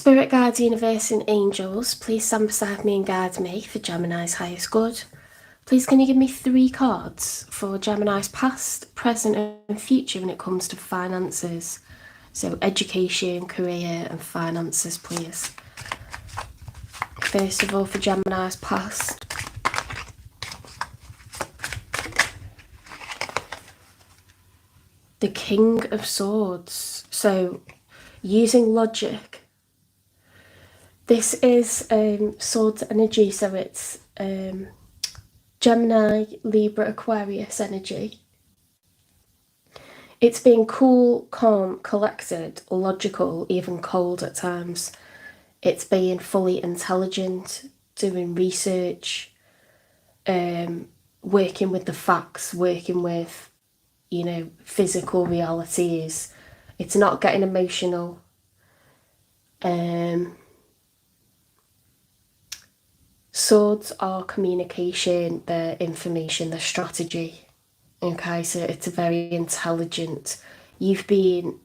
Spirit guides, universe, and angels, please stand beside me and guide me for Gemini's highest good. Please can you give me 3 cards for Gemini's past, present, and future when it comes to finances? So education, career, and finances, please. First of all, for Gemini's past. The King of Swords. So using logic. This is Swords energy, so it's Gemini, Libra, Aquarius energy. It's being cool, calm, collected, logical, even cold at times. It's being fully intelligent, doing research, working with the facts, working with, physical realities. It's not getting emotional. Swords are communication, they're information, they're strategy. Okay, so it's a very intelligent. You've been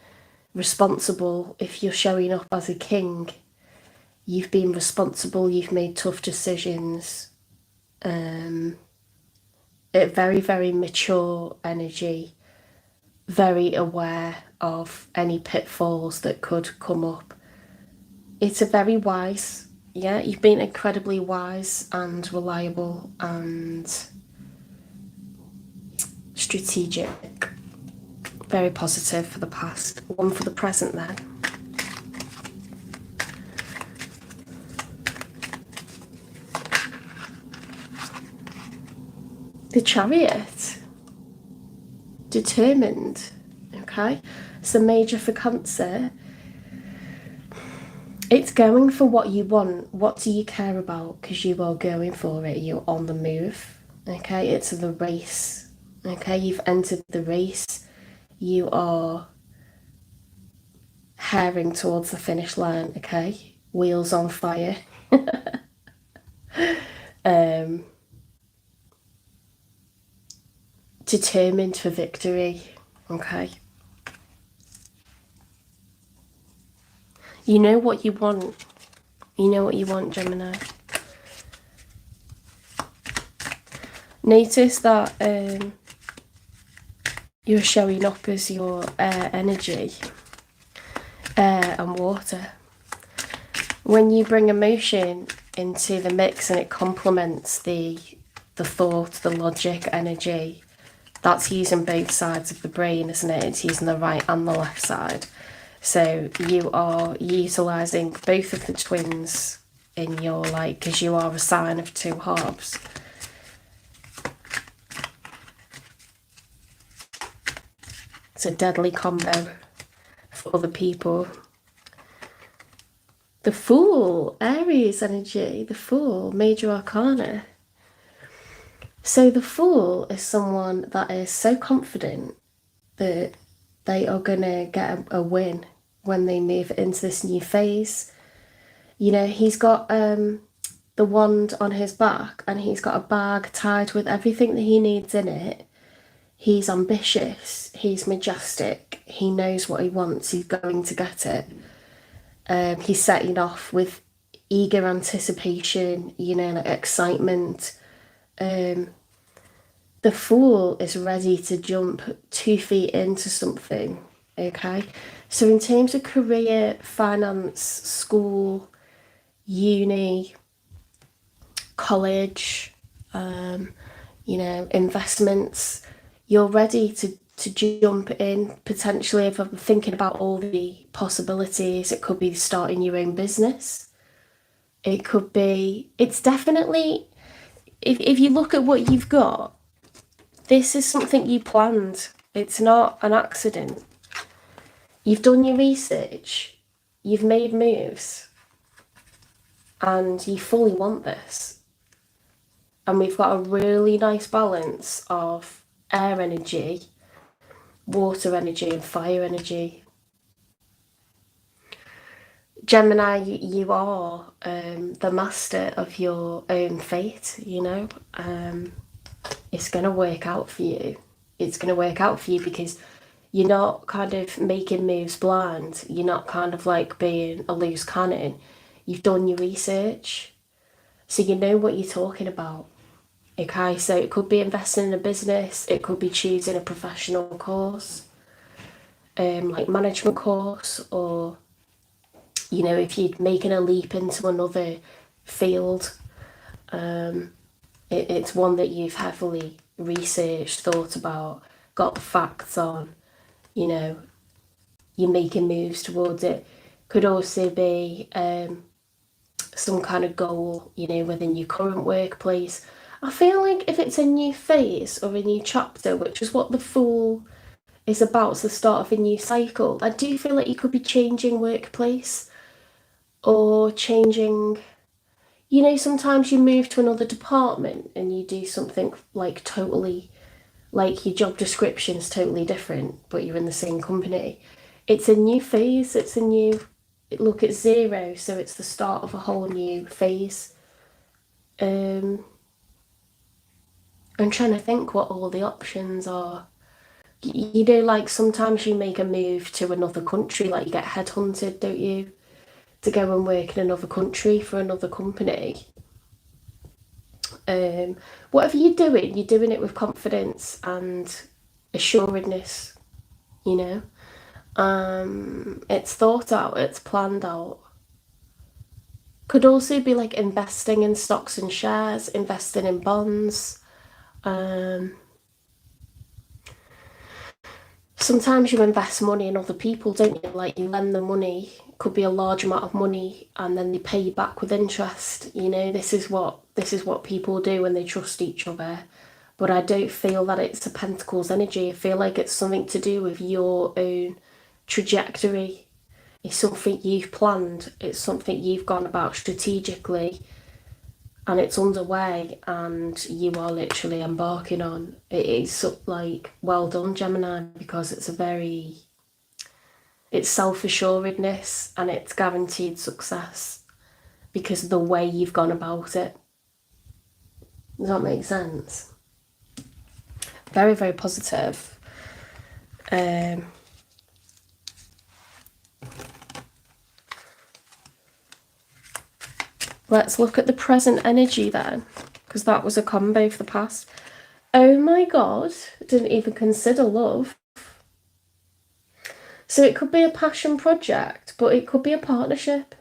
responsible. If you're showing up as a king, you've been responsible, you've made tough decisions. A very, very mature energy, very aware of any pitfalls that could come up. It's a very wise, you've been incredibly wise and reliable and strategic. Very positive for the past. One for the present then. The Chariot. Determined. Okay, so major for Cancer. It's going for what you want. What do you care about? Because you are going for it. You're on the move. Okay, it's the race. Okay, you've entered the race. You are herring towards the finish line. Okay, wheels on fire. Determined for victory. Okay. You know what you want. You know what you want, Gemini. Notice that you're showing up as your air energy, air and water. When you bring emotion into the mix and it complements the thought, the logic energy, that's using both sides of the brain, isn't it? It's using the right and the left side. So you are utilising both of the twins in your light because you are a sign of 2 halves. It's a deadly combo for other people. The Fool, Aries energy, the Fool, major arcana. So the Fool is someone that is so confident that they are going to get a win when they move into this new phase. He's got the wand on his back and he's got a bag tied with everything that he needs in it. He's ambitious, he's majestic, he knows what he wants, he's going to get it. He's setting off with eager anticipation, like excitement. The Fool is ready to jump 2 feet into something, okay? So in terms of career, finance, school, uni, college, investments, you're ready to jump in. Potentially, if I'm thinking about all the possibilities, it could be starting your own business. It could be, it's definitely, if you look at what you've got, this is something you planned. It's not an accident. You've done your research, you've made moves, and you fully want this. And we've got a really nice balance of air energy, water energy, and fire energy. Gemini, you are the master of your own fate, It's going to work out for you. It's going to work out for you because You're not kind of making moves blind. You're not kind of like being a loose cannon. You've done your research, so you know what you're talking about. Okay, so it could be investing in a business, it could be choosing a professional course, like management course, or if you're making a leap into another field, it's one that you've heavily researched, thought about, got the facts on, you know, you're making moves towards it. Could also be some kind of goal, within your current workplace. I feel like if it's a new phase or a new chapter, which is what the Fool is about, it's the start of a new cycle, I do feel like you could be changing workplace or changing. Sometimes you move to another department and you do something like totally, like your job description is totally different, but you're in the same company. It's a new phase, it's a new look at zero, so it's the start of a whole new phase. I'm trying to think what all the options are. Like sometimes you make a move to another country, like you get headhunted, don't you, to go and work in another country for another company. Whatever you're doing it with confidence and assuredness, you know. It's thought out, it's planned out. Could also be like investing in stocks and shares, investing in bonds. Um, Sometimes you invest money in other people, don't you? Like you lend them money, could be a large amount of money, and then they pay you back with interest. This is what people do when they trust each other. But I don't feel that it's a Pentacles energy. I feel like it's something to do with your own trajectory. It's something you've planned. It's something you've gone about strategically, and it's underway, and you are literally embarking on. It is like, well done, Gemini, because it's self-assuredness and it's guaranteed success because of the way you've gone about it. Does that make sense? Very, very positive. Let's look at the present energy then, because that was a combo for the past. Oh my god, didn't even consider love. So it could be a passion project, but it could be a partnership.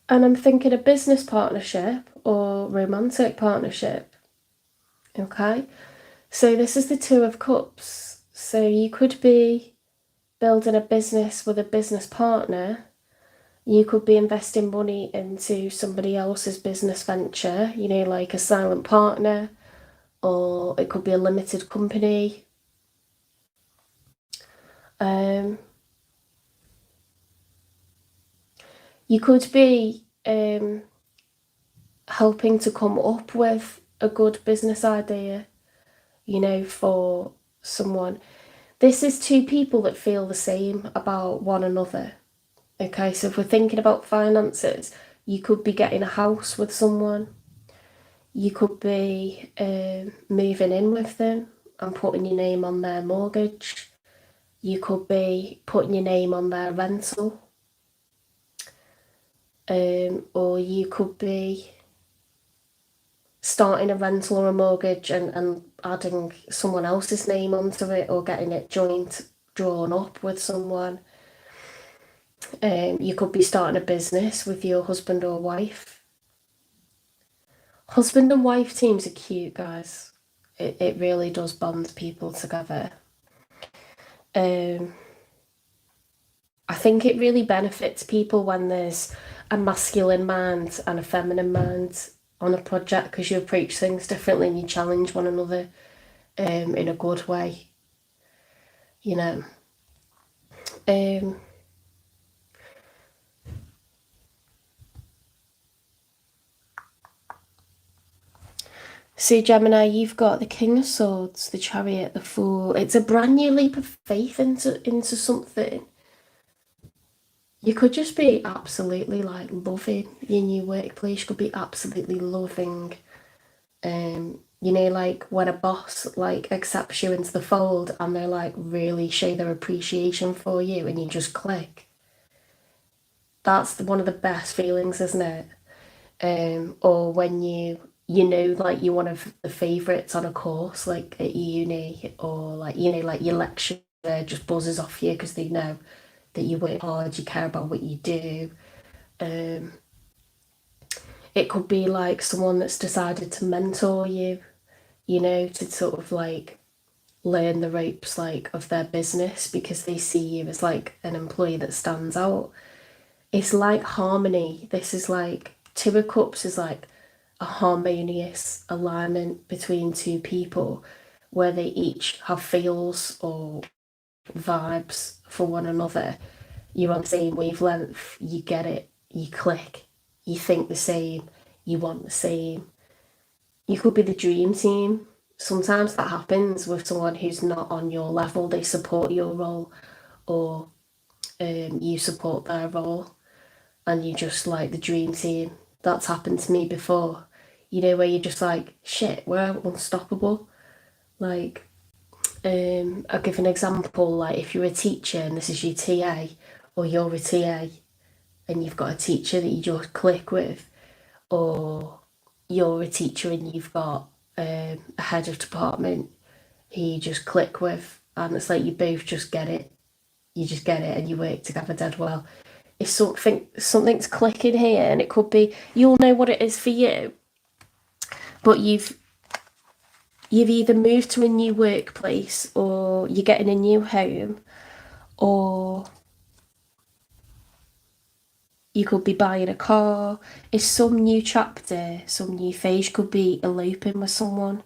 And I'm thinking a business partnership or romantic partnership. Okay, so this is the Two of Cups. So you could be building a business with a business partner. You could be investing money into somebody else's business venture, like a silent partner, or it could be a limited company. You could be helping to come up with a good business idea, for someone. This is two people that feel the same about one another. Okay, so if we're thinking about finances, you could be getting a house with someone. You could be moving in with them and putting your name on their mortgage. You could be putting your name on their rental. Or you could be starting a rental or a mortgage and adding someone else's name onto it, or getting it drawn up with someone. You could be starting a business with your husband or wife. Husband and wife teams are cute, guys. It really does bond people together. I think it really benefits people when there's a masculine mind and a feminine mind on a project, because you approach things differently and you challenge one another in a good way, So Gemini, you've got the King of Swords, the Chariot, the Fool. It's a brand new leap of faith into something. You could just be absolutely like loving your new workplace. You could be absolutely loving You know, like when a boss like accepts you into the fold and they're like really show their appreciation for you and you just click. That's one of the best feelings, isn't it? Or when you know like you're one of the favorites on a course like at uni, or like you know like your lecturer just buzzes off you because they know that you work hard, you care about what you do. Um, it could be like someone that's decided to mentor you, you know, to sort of like learn the ropes like of their business because they see you as like an employee that stands out. It's like harmony. This is like Two of Cups is like a harmonious alignment between two people where they each have feels or vibes for one another. You're on the same wavelength, you get it, you click, you think the same, you want the same. You could be the dream team. Sometimes that happens with someone who's not on your level. They support your role, or you support their role, and you just like the dream team. That's happened to me before. You know, where you're just like, shit, we're unstoppable. Like, I'll give an example. Like, if you're a teacher and this is your TA, or you're a TA and you've got a teacher that you just click with, or you're a teacher and you've got a head of department who you just click with, and it's like you both just get it. You just get it, and you work together dead well. If something's clicking here, and it could be you'll know what it is for you, but you've either moved to a new workplace, or you're getting a new home, or you could be buying a car. It's some new chapter, some new phase. You could be eloping with someone.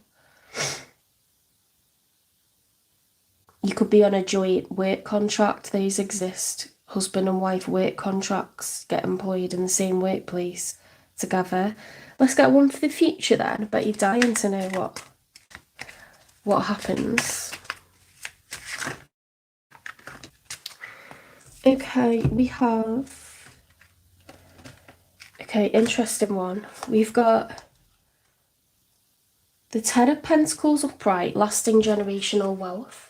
You could be on a joint work contract. Those exist. Husband and wife work contracts get employed in the same workplace together. Let's get one for the future then. I bet you're dying to know what happens. Okay, we have. Okay, interesting one. We've got the Ten of Pentacles upright, lasting generational wealth.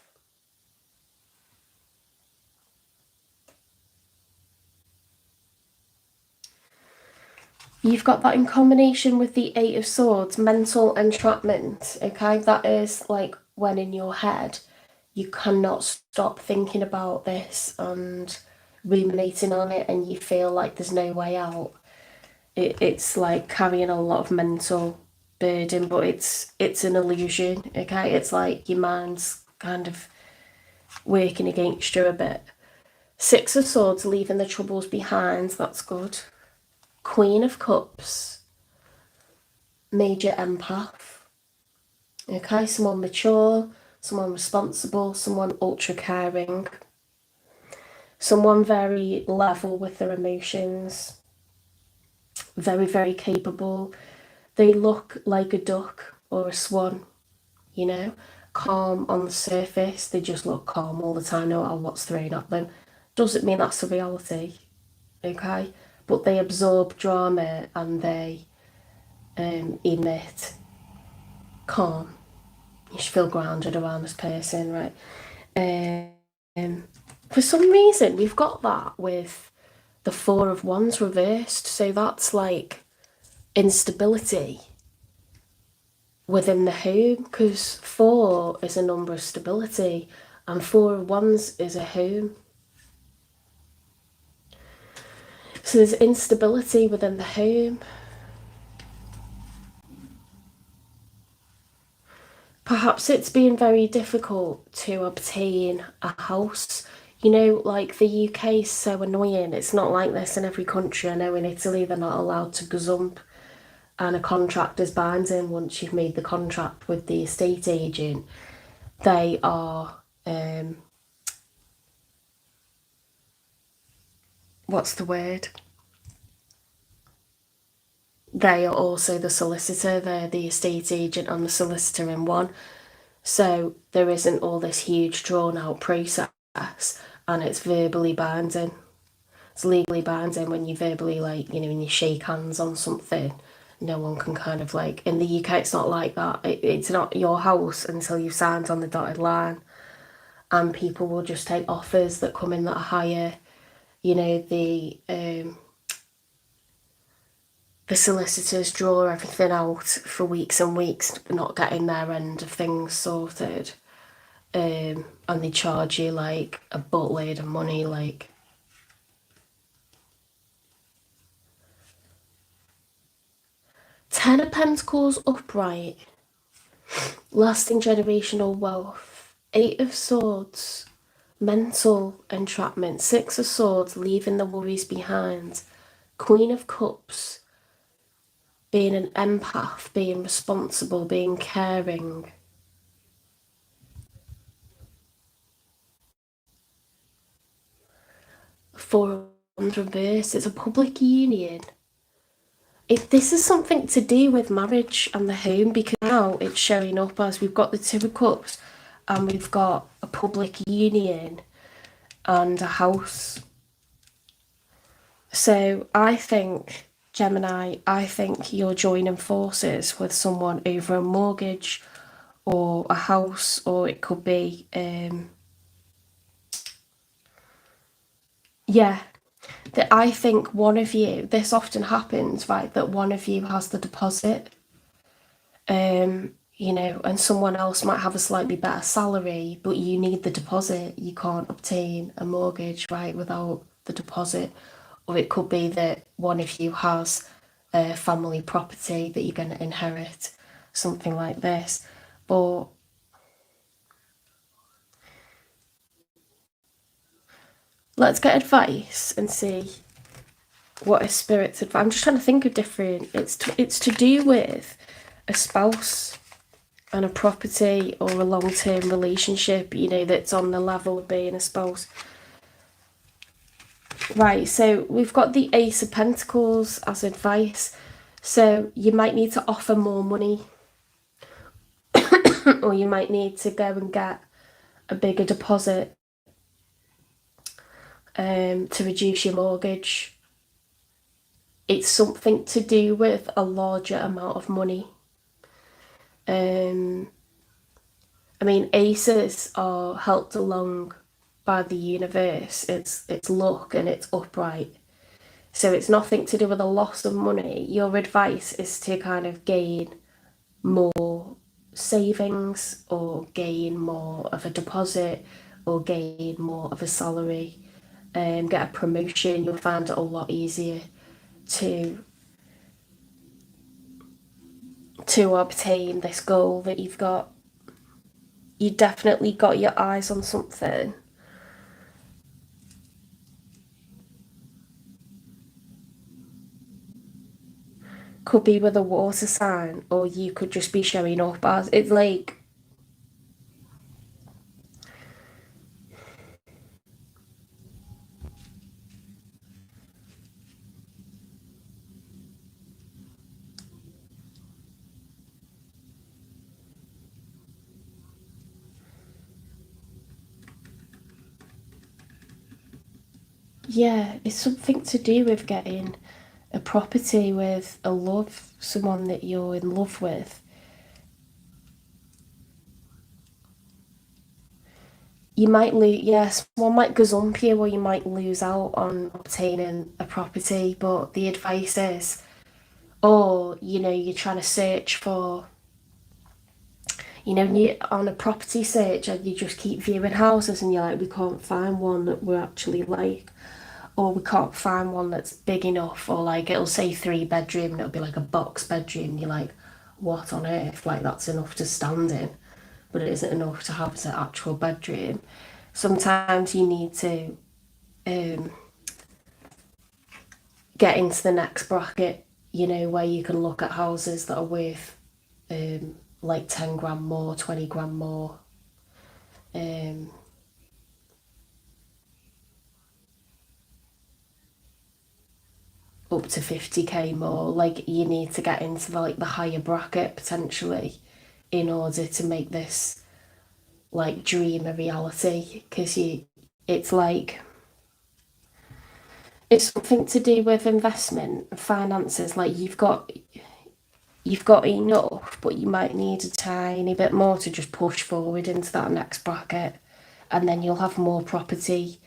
You've got that in combination with the Eight of Swords, mental entrapment. Okay, that is like when in your head you cannot stop thinking about this and ruminating on it, and you feel like there's no way out. It's like carrying a lot of mental burden, but it's an illusion. Okay, it's like your mind's kind of working against you a bit. Six of Swords, leaving the troubles behind. That's good. Queen of Cups, major empath. Okay, someone mature, someone responsible, someone ultra caring, someone very level with their emotions, very, very capable. They look like a duck or a swan, you know, calm on the surface. They just look calm all the time, no matter what's thrown at them. Doesn't mean that's the reality, okay? But they absorb drama and they emit calm. You should feel grounded around this person, right? For some reason, we've got that with the Four of Wands reversed. So that's like instability within the home, because four is a number of stability and Four of Wands is a home. So there's instability within the home. Perhaps it's been very difficult to obtain a house. You know, like the UK is so annoying. It's not like this in every country. I know in Italy they're not allowed to gazump, and a contract is binding once you've made the contract with the estate agent. They are, what's the word? They are also the solicitor. They're the estate agent and the solicitor in one. So there isn't all this huge drawn out process, and it's verbally binding. It's legally binding when you verbally, like, you know, when you shake hands on something, No one can kind of like, in the UK, it's not like that. It's not your house until you've signed on the dotted line. And people will just take offers that come in that are higher. You know, the solicitors draw everything out for weeks and weeks, not getting their end of things sorted. And they charge you like a buttload of money, like Ten of Pentacles upright, lasting generational wealth. Eight of Swords, mental entrapment. Six of Swords, leaving the worries behind. Queen of Cups, being an empath, being responsible, being caring. Four of reverse, it's a public union. If this is something to do with marriage and the home, because now it's showing up as we've got the Two of Cups and we've got a public union and a house. So I think, Gemini, I think you're joining forces with someone over a mortgage or a house, or it could be, yeah, that I think one of you, this often happens, right, that one of you has the deposit, you know, and someone else might have a slightly better salary, but you need the deposit. You can't obtain a mortgage, right, without the deposit. Or it could be that one of you has a family property that you're going to inherit, something like this. But let's get advice and see what is spirit's advice. I'm just trying to think of different. It's to do with a spouse and a property or a long-term relationship, you know, that's on the level of being a spouse. Right, so we've got the Ace of Pentacles as advice. So you might need to offer more money, or you might need to go and get a bigger deposit to reduce your mortgage. It's something to do with a larger amount of money. I mean, aces are helped along by the universe. It's luck and it's upright. So it's nothing to do with a loss of money. Your advice is to kind of gain more savings or gain more of a deposit or gain more of a salary, get a promotion. You'll find it a lot easier to obtain this goal that you've got. You definitely got your eyes on something. Could be with a water sign, or you could just be showing up as, it's like, yeah, it's something to do with getting a property with a love, someone that you're in love with. You might lose, yes, one might gazump you, or you might lose out on obtaining a property, but the advice is, or, you know, you're trying to search for, you know, you on a property search and you just keep viewing houses and you're like, we can't find one that we actually like, or we can't find one that's big enough, or like it'll say 3 bedroom and it'll be like a box bedroom, and you're like, what on earth, like that's enough to stand in, but it isn't enough to have as an actual bedroom. Sometimes you need to um, get into the next bracket, you know, where you can look at houses that are worth like 10 grand more, 20 grand more, um, up to 50k more. Like you need to get into like the higher bracket potentially in order to make this like dream a reality, because it's like, it's something to do with investment, finances. Like you've got enough, but you might need a tiny bit more to just push forward into that next bracket, and then you'll have more property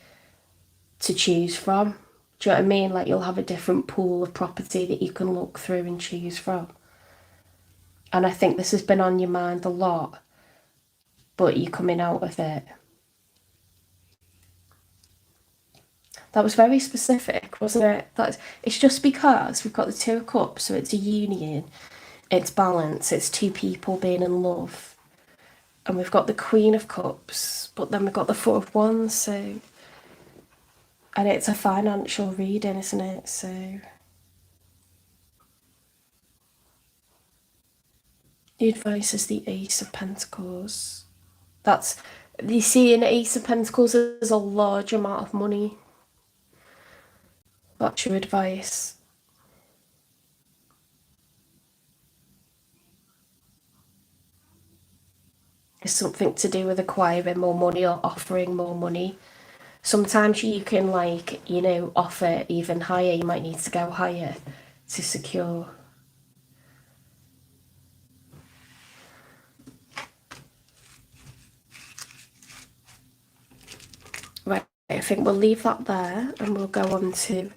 to choose from. Do you know what I mean? Like, you'll have a different pool of property that you can look through and choose from. And I think this has been on your mind a lot, but you're coming out of it. That was very specific, wasn't it? It's just because we've got the Two of Cups, so it's a union, it's balance, it's two people being in love. And we've got the Queen of Cups, but then we've got the Four of Wands, so... And it's a financial reading, isn't it? So... The advice is the Ace of Pentacles. That's... You see, an Ace of Pentacles is a large amount of money. That's your advice. It's something to do with acquiring more money or offering more money. Sometimes you can, like, you know, offer even higher. You might need to go higher to secure. Right, I think we'll leave that there and we'll go on to